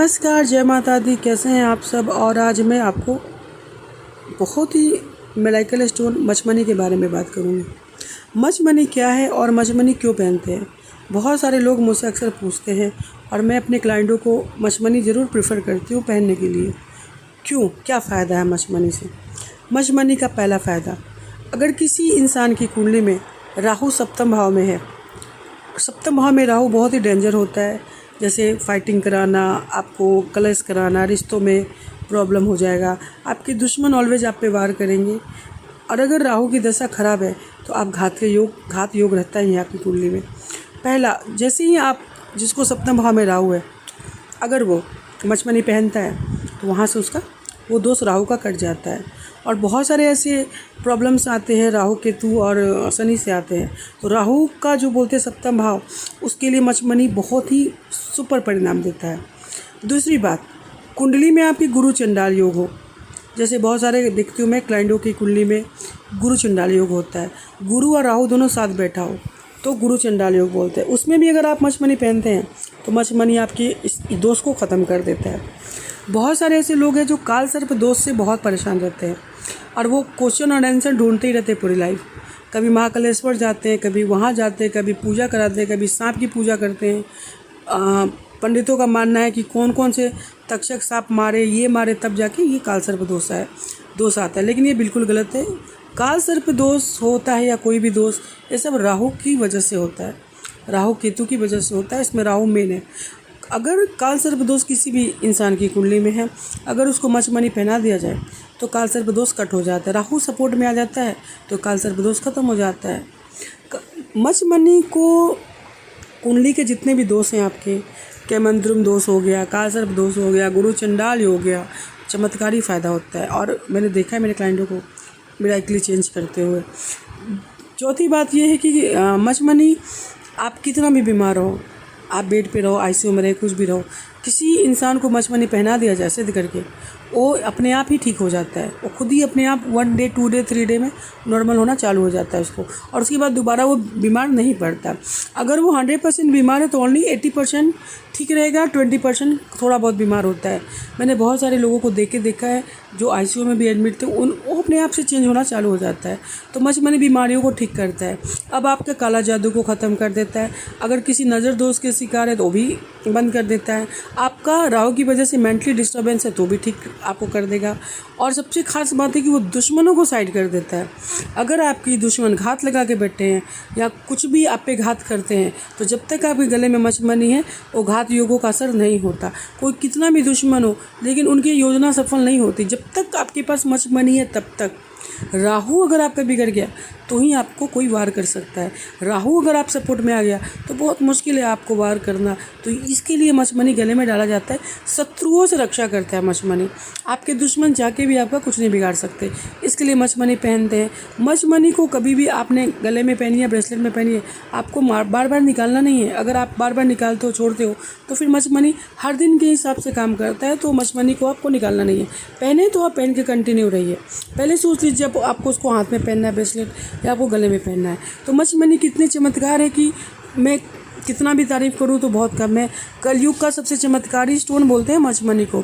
नमस्कार, जय माता दी। कैसे हैं आप सब। और आज मैं आपको बहुत ही मिरेकल स्टोन मचमनी के बारे में बात करूँगी। मचमनी क्या है और मचमनी क्यों पहनते हैं। बहुत सारे लोग मुझसे अक्सर पूछते हैं और मैं अपने क्लाइंटों को मचमनी ज़रूर प्रेफर करती हूँ पहनने के लिए। क्यों, क्या फ़ायदा है मचमनी से। मचमनी का पहला फ़ायदा, अगर किसी इंसान की कुंडली में राहु सप्तम भाव में है, सप्तम भाव में राहु बहुत ही डेंजर होता है। जैसे फाइटिंग कराना, आपको कलेश कराना, रिश्तों में प्रॉब्लम हो जाएगा, आपके दुश्मन ऑलवेज आप पे वार करेंगे। और अगर राहु की दशा खराब है तो आप घात योग रहता ही है आपकी कुंडली में। पहला, जैसे ही आप जिसको सप्तम भाव में राहु है, अगर वो मचमनी पहनता है तो वहाँ से उसका वो दोष राहु का कट जाता है। और बहुत सारे ऐसे प्रॉब्लम्स आते हैं राहु केतु और शनि से आते हैं, तो राहु का जो बोलते हैं सप्तम भाव, उसके लिए मचमनी बहुत ही सुपर परिणाम देता है। दूसरी बात, कुंडली में आपकी गुरु चंडाल योग हो। जैसे बहुत सारे देखती हूँ मैं क्लाइंटों की कुंडली में गुरु चंडाल योग होता है, गुरु और राहु दोनों साथ बैठा हो तो गुरु चंडाल योग बोलते हैं। उसमें भी अगर आप मचमनी पहनते हैं तो मचमनी आपकी इस दोष को ख़त्म कर देता है। बहुत सारे ऐसे लोग हैं जो काल सर्प दोष से बहुत परेशान रहते हैं और वो क्वेश्चन और आंसर ढूंढते ही रहते हैं पूरी लाइफ। कभी महाकालेश्वर जाते हैं, कभी वहाँ जाते हैं, कभी पूजा कराते हैं, कभी सांप की पूजा करते हैं। पंडितों का मानना है कि कौन कौन से तक्षक सांप मारे, ये मारे, तब जाके ये काल सर्प दोष आता है। लेकिन ये बिल्कुल गलत है। काल सर्प दोष होता है या कोई भी दोष, ये सब राहु की वजह से होता है, राहु केतु की वजह से होता है। इसमें राहु मेन है। अगर काल सर्प दोष किसी भी इंसान की कुंडली में है, अगर उसको मचमनी पहना दिया जाए तो काल सर्प दोष कट हो जाता है। राहु सपोर्ट में आ जाता है तो काल सर्प दोष खत्म हो जाता है। मचमनी को कुंडली के जितने भी दोष हैं आपके, कैमंद्रुम दोष हो गया, काल सर्प दोष हो गया, गुरु चंडाल हो गया, चमत्कारी फ़ायदा होता है। और मैंने देखा है मेरे क्लाइंटों को मिरेकली चेंज करते हुए। चौथी बात यह है कि मचमनी, आप कितना भी बीमार हो, आप बेड पे रहो, आईसीयू में रहे, कुछ भी रहो, किसी इंसान को मचमनी पहना दिया जाए सिद्ध करके, वो अपने आप ही ठीक हो जाता है। वो खुद ही अपने आप 1 डे 2 डे 3 डे में नॉर्मल होना चालू हो जाता है उसको, और उसके बाद दोबारा वो बीमार नहीं पड़ता। अगर वो 100% बीमार है तो ओनली 80% ठीक रहेगा, 20% थोड़ा बहुत बीमार होता है। मैंने बहुत सारे लोगों को देखा है जो आईसीयू में भी एडमिट थे, वो अपने आप से चेंज होना चालू हो जाता है। तो मचमनी बीमारियों को ठीक करता है। अब आपका काला जादू को ख़त्म कर देता है। अगर किसी नज़र दोष के शिकार है तो भी बंद कर देता है। आपका राहु की वजह से मेंटली डिस्टर्बेंस है तो भी ठीक आपको कर देगा। और सबसे खास बात है कि वो दुश्मनों को साइड कर देता है। अगर आपकी दुश्मन घात लगा के बैठे हैं या कुछ भी आप पे घात करते हैं, तो जब तक आपके गले में मचमनी है वो घात योगों का असर नहीं होता। कोई कितना भी दुश्मन हो, लेकिन उनकी योजना सफल नहीं होती। जब तक आपके पास मचमनी है तब तक। राहु अगर आपका बिगड़ गया तो ही आपको कोई वार कर सकता है। राहु अगर आप सपोर्ट में आ गया तो बहुत मुश्किल है आपको वार करना। तो इसके लिए मचमनी गले में डाला जाता है। शत्रुओं से रक्षा करता है मचमनी। आपके दुश्मन जाके भी आपका कुछ नहीं बिगाड़ सकते, इसके लिए मचमनी पहनते हैं। मचमनी को कभी भी आपने गले में पहनी है, ब्रेसलेट में पहनी है, आपको बार बार निकालना नहीं है। अगर आप बार बार निकालते हो, छोड़ते हो, तो फिर मचमनी हर दिन के हिसाब से काम करता है। तो मचमनी को आपको निकालना नहीं है। पहने तो आप पहन के कंटिन्यू रहिए। पहले सोच लीजिए जब आपको उसको हाथ में पहनना है ब्रेसलेट या आपको गले में पहनना है। तो मचमनी कितने चमत्कार है कि मैं कितना भी तारीफ़ करूँ तो बहुत कम है। कलयुग का सबसे चमत्कारी स्टोन बोलते हैं मचमनी को।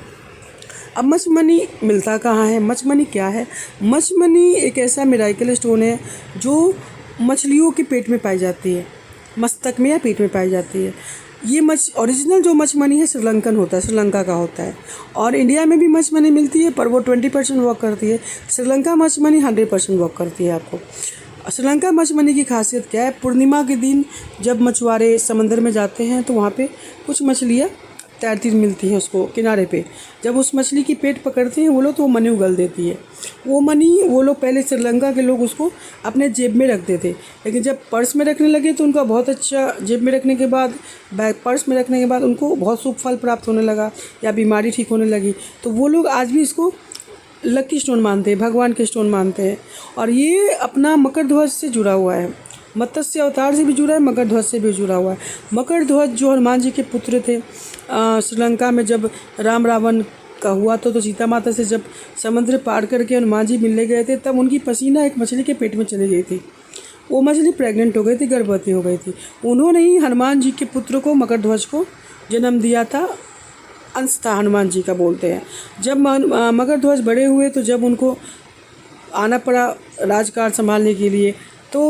अब मचमनी मिलता कहाँ है, मचमनी क्या है। मचमनी एक ऐसा मिरेकल स्टोन है जो मछलियों के पेट में पाई जाती है, मस्तक में या पेट में पाई जाती है। ये ओरिजिनल जो मचमनी है श्रीलंकन होता है, श्रीलंका का होता है। और इंडिया में भी मचमनी मिलती है पर वो 20% वर्क करती है। श्रीलंका मचमनी 100% वर्क करती है। आपको श्रीलंका मचमनी की खासियत क्या है, पूर्णिमा के दिन जब मछुआरे समंदर में जाते हैं तो वहाँ पे कुछ मछलियाँ तैरती मिलती हैं उसको किनारे पे। जब उस मछली की पेट पकड़ते हैं वो लोग तो वो मनी उगल देती है। वो मनी वो लोग पहले श्रीलंका के लोग उसको अपने जेब में रखते थे, लेकिन जब पर्स में रखने लगे तो उनका बहुत अच्छा, जेब में रखने के बाद, पर्स में रखने के बाद उनको बहुत शुभ फल प्राप्त होने लगा या बीमारी ठीक होने लगी। तो वो लोग आज भी इसको लकी स्टोन मानते हैं, भगवान के स्टोन मानते हैं। और ये अपना मकर ध्वज से जुड़ा हुआ है, मत्स्य अवतार से भी जुड़ा है, मकर ध्वज से भी जुड़ा हुआ है। मकर ध्वज जो हनुमान जी के पुत्र थे, श्रीलंका में जब राम रावण का हुआ तो सीता माता से जब समुद्र पार करके हनुमान जी मिलने गए थे, तब उनकी पसीना एक मछली के पेट में चली गई थी। वो मछली प्रेग्नेंट हो गई थी, गर्भवती हो गई थी। उन्होंने ही हनुमान जी के पुत्र को, मकर ध्वज को जन्म दिया था अंश था हनुमान जी का बोलते हैं। जब मकर ध्वज बड़े हुए तो जब उनको आना पड़ा राजकाज संभालने के लिए, तो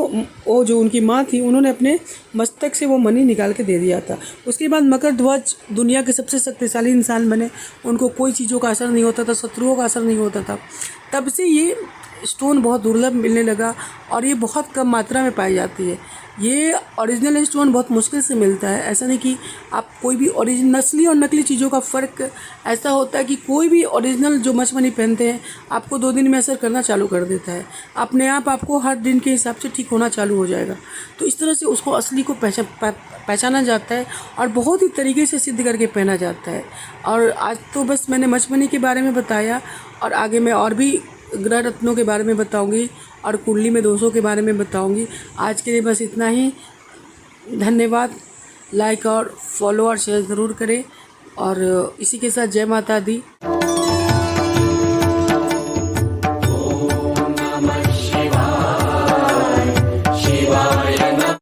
वो जो उनकी माँ थी उन्होंने अपने मस्तक से वो मणि निकाल के दे दिया था। उसके बाद मकर ध्वज दुनिया के सबसे शक्तिशाली इंसान बने। उनको कोई चीज़ों का असर नहीं होता था, शत्रुओं का असर नहीं होता था। तब से ये स्टोन बहुत दुर्लभ मिलने लगा और ये बहुत कम मात्रा में पाई जाती है। ये ओरिजिनल स्टोन बहुत मुश्किल से मिलता है। ऐसा नहीं कि आप कोई भी नस्ली और नकली चीज़ों का फ़र्क ऐसा होता है कि कोई भी ओरिजिनल जो मचमनी पहनते हैं आपको 2 दिन में असर करना चालू कर देता है। अपने आप आपको हर दिन के हिसाब से ठीक होना चालू हो जाएगा। तो इस तरह से उसको असली को पहचाना जाता है और बहुत ही तरीके से सिद्ध करके पहना जाता है। और आज तो बस मैंने मचमनी के बारे में बताया और आगे मैं और भी ग्रह रत्नों के बारे में बताऊंगी और कुंडली में दोषों के बारे में बताऊंगी। आज के लिए बस इतना ही। धन्यवाद। लाइक और फॉलो और शेयर ज़रूर करें और इसी के साथ जय माता दी।